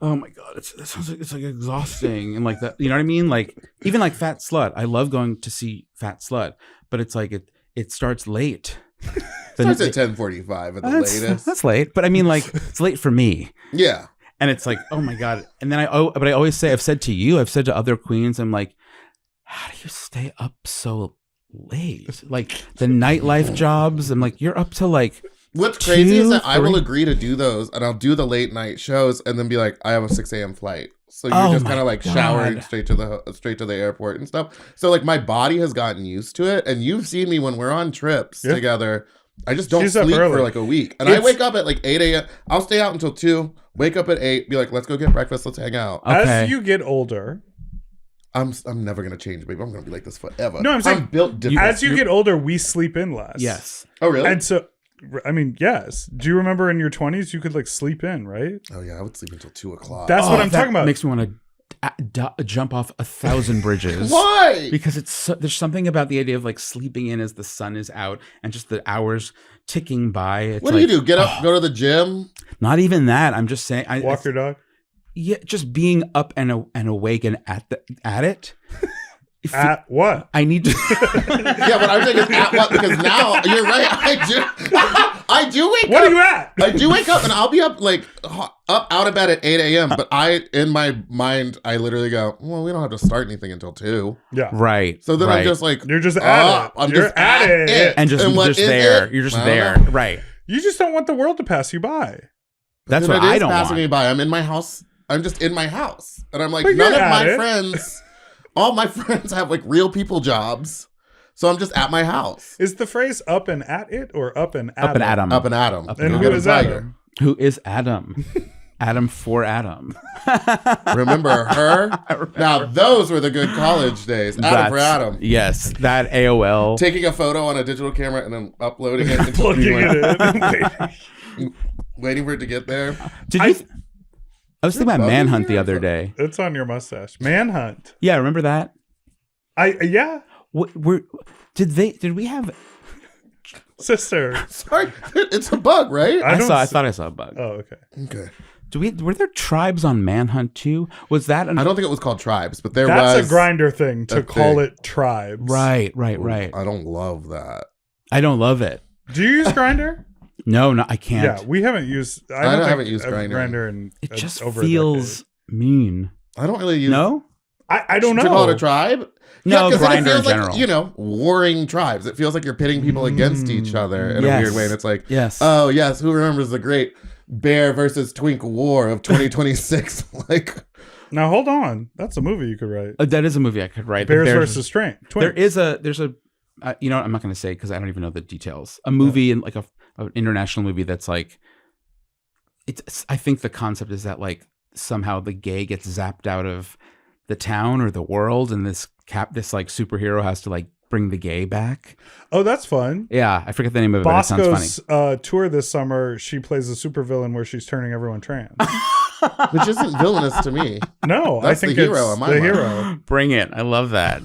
oh my God, it sounds like it's like exhausting and like that. You know what I mean? Like even like Fat Slut. I love going to see Fat Slut, but it's like it starts late.
Starts at 10:45 at the latest.
That's late, but I mean like it's late for me.
Yeah.
And it's like, oh my God. And then I always say, I've said to you, I've said to other queens, I'm like, how do you stay up so late? Like the nightlife jobs. I'm like, you're up to like,
What's crazy is that
2,
I will
3.
agree to do those, and I'll do the late night shows, and then be like, I have a 6 a.m. flight, so you're
Oh
just
my
kind of like
God.
showering straight to the airport and stuff. So like my body has gotten used to it, and you've seen me when we're on trips together. I just don't
She's up
sleep
early.
for like a week, and I wake up at like 8 a.m. I'll stay out until 2. Wake up at 8. Be like, let's go get breakfast. Let's hang out.
Okay.
As you get older,
I'm never gonna change, baby. I'm gonna be like this forever.
No, I'm saying
built different.
as you get older, we sleep in less.
yes.
Oh really?
And so, I mean, yes. Do you remember in your 20s, you could like sleep in, right?
Oh yeah, I would sleep until 2 o'clock.
That's what I'm
that
talking about.
Makes me want to jump off 1,000 bridges.
Why?
Because there's something about the idea of like sleeping in as the sun is out and just the hours ticking by. It's
What do you do? Get up, go to the gym?
Not even that. I'm just saying.
Walk your dog.
Yeah, just being up and awake and at it.
At what?
I need to.
Yeah, but I'm thinking at what? Because now you're right. I do wake up.
What are you at?
I do wake up and I'll be up like out of bed at 8 a.m. But in my mind, I literally go, well, we don't have to start anything until 2.
Yeah.
Right.
So then
right.
I'm just like,
You're just at it.
I'm
You're
just at it.
and just
what is
there.
it?
You're just
I don't
there.
know.
Right.
You just don't want the world to pass you by.
That's
Then
what
it
I
is
don't
passing
want.
me by. I'm in my house. I'm just in my house, and I'm like,
But
none
you're
of my
at it.
friends. All my friends have like real people jobs. So I'm just at my house.
Is the phrase up and at it or up and Adam?
Up and Adam.
Up and Adam.
And who is Adam?
Who is Adam? Adam for Adam.
Remember her? Now, those were the good college days. Adam for Adam.
Yes, that AOL.
Taking a photo on a digital camera and then uploading it. And
Plugging it in.
waiting for it to get there.
I was thinking about Manhunt the other day.
It's on your mustache. Manhunt.
Yeah, remember that?
Yeah.
Did we have?
Sister.
Sorry, it's a bug, right?
I thought I saw a bug.
Oh, okay.
Okay.
Were there tribes on Manhunt too? Was that?
I don't think it was called Tribes, but
That's a Grindr thing to call it Tribes.
Right.
I don't love that.
I don't love it.
Do you use Grindr?
No, I can't.
Yeah, we haven't used. I haven't used Grindr in
it just
over
feels mean.
I don't really use.
No,
I don't know.
To call it a tribe?
No,
yeah,
Grindr in
like,
general.
Warring tribes. It feels like you're pitting people against each other in a weird way. And it's like, oh yes, who remembers the great Bear versus Twink War of 2026? Like,
now hold on, that's a movie you could write.
That is a movie I could write.
Bears versus Twinks.
There's a you know what, I'm not going to say because I don't even know the details. A movie in like an international movie that's like, I think the concept is that like somehow the gay gets zapped out of the town or the world, and this like superhero has to like bring the gay back.
Oh, that's fun.
Yeah, I forget the name of it. But it sounds
funny. Tour this summer, she plays a supervillain where she's turning everyone trans.
Which isn't villainous to me.
No,
that's
I think
the hero
it's
on my
the
mind.
hero.
Bring it. I love that.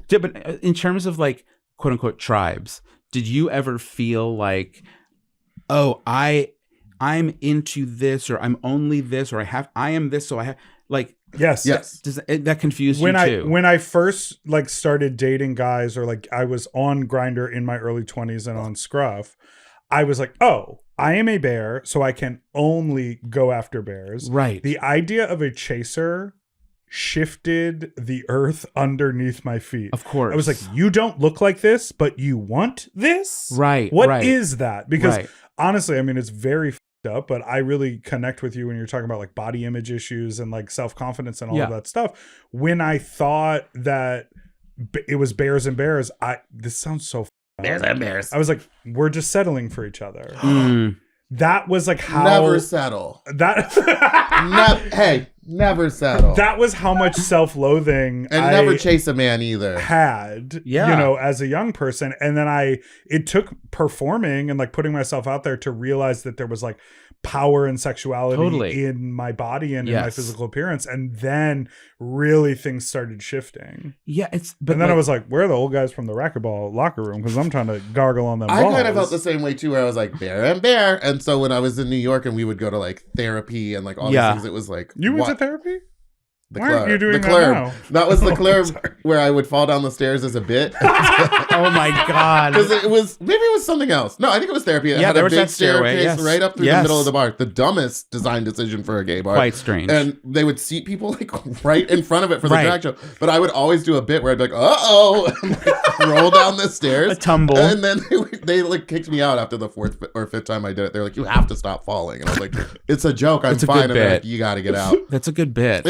Yeah, but in terms of like quote unquote tribes, did you ever feel like, oh, I'm into this, or I'm only this, or I am this, so I have like.
Yes.
Does that confuse you too?
When I first like started dating guys, or like I was on Grindr in my early 20s and on Scruff, I was like, oh, I am a bear, so I can only go after bears.
Right.
The idea of a chaser shifted the earth underneath my feet.
Of course.
I was like, you don't look like this, but you want this?
Right.
What is that? Because
right.
honestly, I mean, it's very up, but I really connect with you when you're talking about like body image issues and like self-confidence and all of that stuff. When I thought that it was bears and bears, this sounds so
bears and bears.
I was like, we're just settling for each other. That was like how
never settle. Hey, never settle.
That was how much self-loathing
and never chase a man either
had, you know, as a young person. And then it took performing and like putting myself out there to realize that there was like power and sexuality in my body and in my physical appearance. And then really things started shifting.
Yeah.
And then I was like, where are the old guys from the racquetball locker room? Because I'm trying to gargle on them balls.
I kind of felt the same way too, where I was like, bear and bear. And so when I was in New York and we would go to like therapy and like all these things, it was like,
you went to therapy?
Why aren't you doing that now? That was the club where I would fall down the stairs as a bit.
Oh my god!
Because maybe it was something else. No, I think it was therapy. It had
there
a
was
big
that stairway
right up through the middle of the bar. The dumbest design decision for a gay bar.
Quite strange.
And they would seat people like right in front of it for the drag show. But I would always do a bit where I'd be like, uh-oh, and like, roll down the stairs,
a tumble,
and then they like kicked me out after the fourth or fifth time I did it. They're like, you have to stop falling, and I was like, it's a joke. I'm fine. And they're like, you got to get out.
That's a good bit.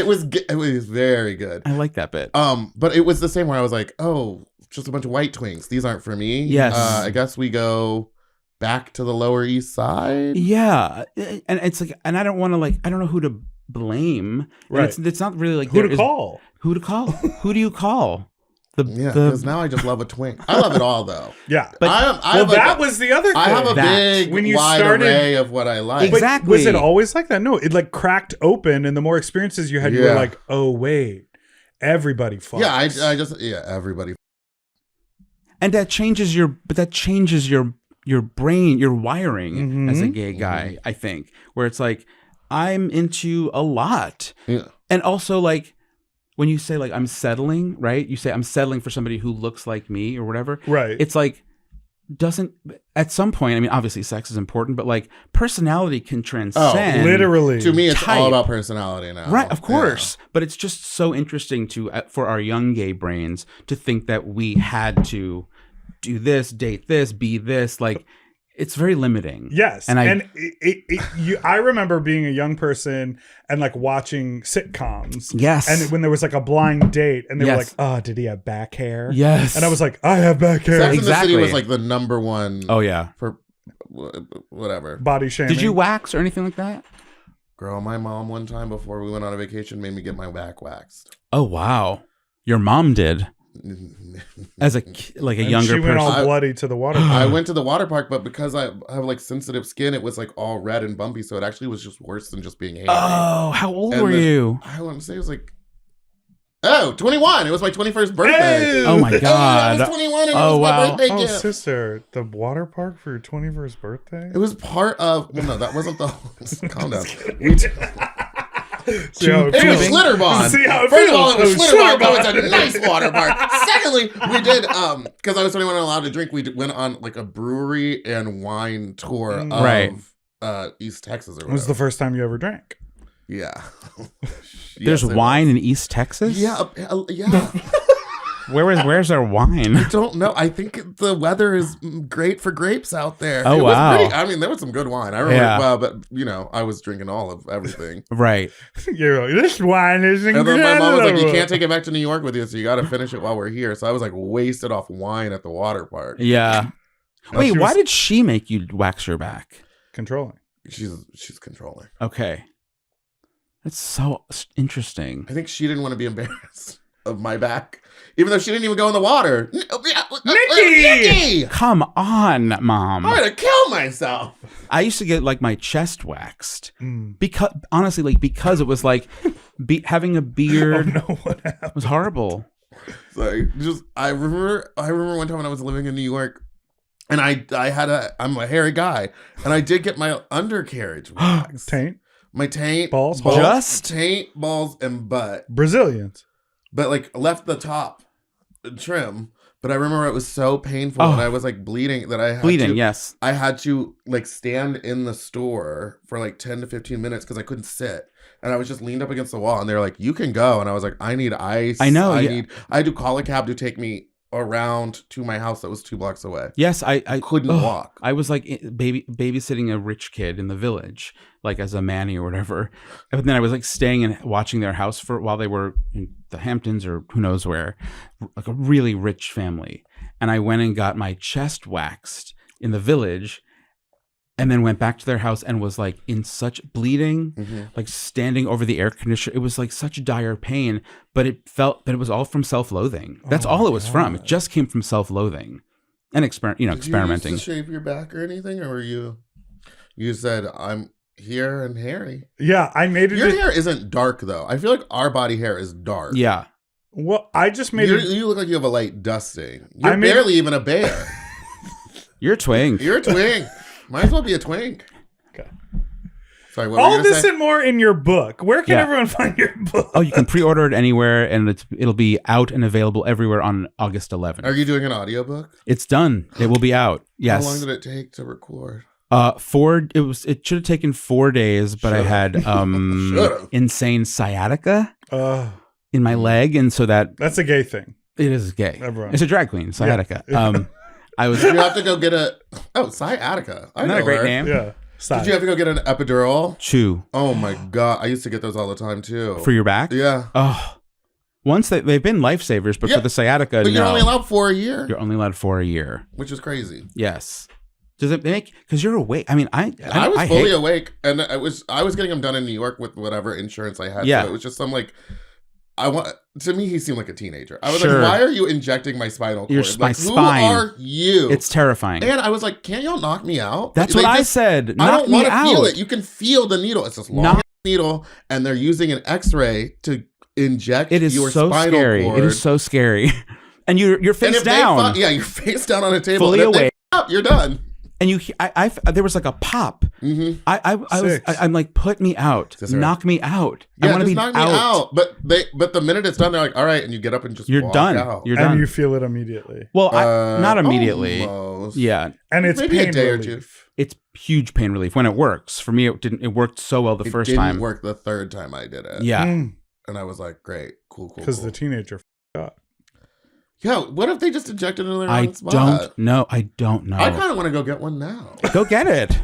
It was very good.
I like that bit.
But it was the same where I was like, oh, just a bunch of white twinks. These aren't for me.
Yes.
I guess we go back to the Lower East Side.
Yeah. And it's like, and I don't want to like, I don't know who to blame.
Right.
It's not really like
who to call.
Who do you call?
Because now I just love a twink. I love it all though.
Yeah.
But
that was the other thing.
I have a big wide array of what I like.
Exactly.
But was it always like that? No, it like cracked open, and the more experiences you had, you were like, oh wait, everybody fucks.
Yeah, I just everybody.
And that changes your brain, your wiring as a gay guy, I think, where it's like, I'm into a lot.
Yeah.
And also like, when you say like, I'm settling, right? You say I'm settling for somebody who looks like me or whatever.
Right.
It's like, at some point, I mean, obviously sex is important, but like personality can transcend.
Oh, literally.
To me, it's all about personality now.
Right, of course. Yeah. But it's just so interesting for our young gay brains to think that we had to do this, date this, be this. Like, it's very limiting.
Yes.
And
I remember being a young person and like watching sitcoms.
Yes.
And when there was like a blind date and they were like,
Yes.
oh, did he have back hair?
Yes.
And I was like, I have back hair.
Sex
Exactly.
in the City was like the number one.
Oh, yeah.
For whatever.
Body shaming.
Did you wax or anything like that?
Girl, my mom one time before we went on a vacation made me get my back waxed.
Oh, wow. Your mom did. As a like a
And
younger
she went
person.
all bloody to the water park.
I went to the water park, but because I have like sensitive skin, it was like all red and bumpy. So it actually was just worse than just being hairy.
Oh, how old
And
were you?
I want to say it was like, 21. It was my 21st birthday.
Hey!
Oh my God.
I was 21 and
Oh,
it was
wow.
my birthday
Oh,
gift.
sister, the water park for your 21st birthday?
It was part of. Well, no, that wasn't the. Calm down.
See how it
It was
feels.
Schlitterbahn.
See how it
First of all, it was
feels.
Schlitterbahn, but it's a nice water park. Secondly, we did because I was 21 and allowed to drink. Went on like a brewery and wine tour of
Right.
East Texas or
It was the
whatever.
first time you ever drank.
Yeah.
There's
Yes, it
wine
was.
in East Texas?
Yeah, yeah.
Where's our wine?
I don't know. I think the weather is great for grapes out there.
Oh,
It was
wow.
pretty, I mean, there was some good wine. I remember,
Yeah.
well, but I was drinking all of everything.
Right.
You're like, this wine is
And
incredible.
then my mom was like, "You can't take it back to New York with you, so you got to finish it while we're here." So I was like wasted off wine at the water park.
Yeah.
No,
Wait,
she
why
was-
did she make you wax your back?
Controlling.
She's controlling.
Okay. That's so interesting.
I think she didn't want to be embarrassed of my back, even though she didn't even go in the water. Nikki!
Come on, Mom.
I'm gonna kill myself.
I used to get like my chest waxed
Mm.
because honestly, like because it was like having a
Oh,
beard
no, what happened?
was horrible.
So I remember one time when I was living in New York, and I'm a hairy guy, and I did get my undercarriage waxed.
Taint?
My taint,
Balls?
Just?
taint, balls, and butt.
Brazilians.
But like left the top trim. But I remember it was so painful,
Oh.
and I was like bleeding that I had
Bleeding,
to,
yes.
I had to like stand in the store for like 10 to 15 minutes because I couldn't sit. And I was just leaned up against the wall, and they were like, "You can go." And I was like, "I need ice.
I know,
I
yeah.
had to call a cab to take me around to my house that was 2 blocks away.
Yes, I
Couldn't
ugh,
walk.
I was like babysitting a rich kid in the village, like as a manny or whatever. And then I was like staying and watching their house while they were in the Hamptons or who knows where, like a really rich family. And I went and got my chest waxed in the village, and then went back to their house and was like in such bleeding, like standing over the air conditioner. It was like such dire pain, but it was all from self-loathing. That's
Oh
all
my
it was from. It
God.
just came from self-loathing and experimenting.
Did you used to shave your back or anything, or were you said I'm here and hairy?
Yeah, I made it.
Your hair isn't dark though. I feel like our body hair is dark.
Yeah.
Well, I just made it.
You look like you have a light dusting. You're
I made-
barely even a bear.
You're a twink.
You're a twink. Might as well be a twink.
Okay.
Sorry, what were
All
you gonna
this
say?
and more in your book. Where can
Yeah.
everyone find your book?
Oh, you can pre-order it anywhere, and it'll be out and available everywhere on August 11th.
Are you doing an audiobook?
It's done. It will be out. Yes.
How long did it take to record?
It should have taken 4 days, but I had
Should've.
insane sciatica
Uh,
in my leg, and so that
that's a gay thing.
it is gay.
Everyone.
It's a drag queen, sciatica.
Yeah.
I was
Did you have to go get sciatica? I
not
know
a great
her.
name.
Yeah. Stop.
Did you have to go get an epidural?
Chew
Oh my god, I used to get those all the time too.
for your back.
Yeah,
Oh, once they've been lifesavers, but
Yeah,
for the sciatica,
but you're
no.
only allowed for a year,
You're only allowed for a year.
which is crazy.
Yes. Does it make because you're awake? I mean, I
was fully
hate,
awake, and I was getting them done in New York with whatever insurance I had.
Yeah.
So it was just some like, to me he seemed like a teenager. I was
Sure.
like, why are you injecting my spinal cord?
My
Like,
spine.
Who are you?
It's terrifying.
And I was like, can't y'all knock me out?
That's
They
what I
just-
said.
I
Knock
don't
me
want to
out.
feel it. You can feel the needle. It's this long
Knock-
needle, and they're using an X-ray to inject
It is
your
so
spinal
scary.
cord.
It is so scary. And you're
And
face
if they
down,
you're face down on a table.
fully
and if they
awake,
up, you're done.
and there was like a pop.
Mm-hmm.
I'm like, put me out,
Sister.
knock me out. I
Yeah,
want to
just
be
knock me
out.
out. But the minute it's done, they're like, all right, and you get up and just
You're
walk
done.
out.
You're
and
done.
you feel it immediately.
Well, not immediately.
Almost.
Yeah,
And it's
Maybe a
pain
day or
relief.
it's huge pain relief when it works. For me, it didn't. It worked so well the
It
first
didn't
time.
work the third time I did it.
Yeah,
And I was like, great, cool.
Because the teenager f***ed up.
Yo, what if they just injected it in the
I
wrong spot?
don't know. I don't know.
I kind of want to go get one now.
Go get it.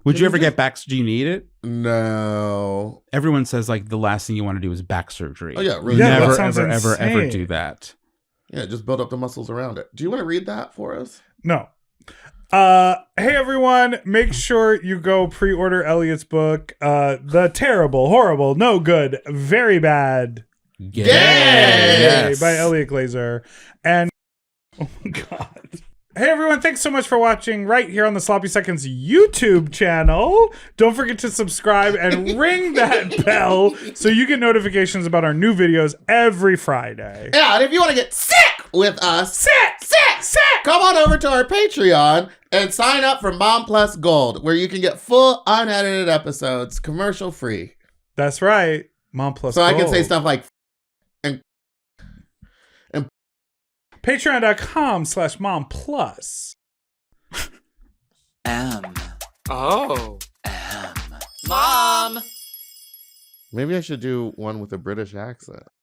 Would you ever get back? Do you need it?
No.
Everyone says like the last thing you want to do is back surgery.
Oh yeah, really.
Yeah,
Never,
that sounds
ever
insane.
do that.
Yeah, just build up the muscles around it. Do you want to read that for us?
No. Hey everyone, make sure you go pre-order Eliot's book, The Terrible, Horrible, No Good, Very Bad
Gay.
Yes.
by Eliot Glazer. And oh my god. Hey everyone, thanks so much for watching right here on the Sloppy Seconds YouTube channel. Don't forget to subscribe and ring that bell so you get notifications about our new videos every Friday.
Yeah, and if you want to get sick with us, come on over to our Patreon and sign up for Mom Plus Gold, where you can get full unedited episodes, commercial free.
That's right. Mom Plus
So I can
Gold.
say stuff like
Patreon.com/momplus.
Oh. Mom.
maybe I should do one with a British accent.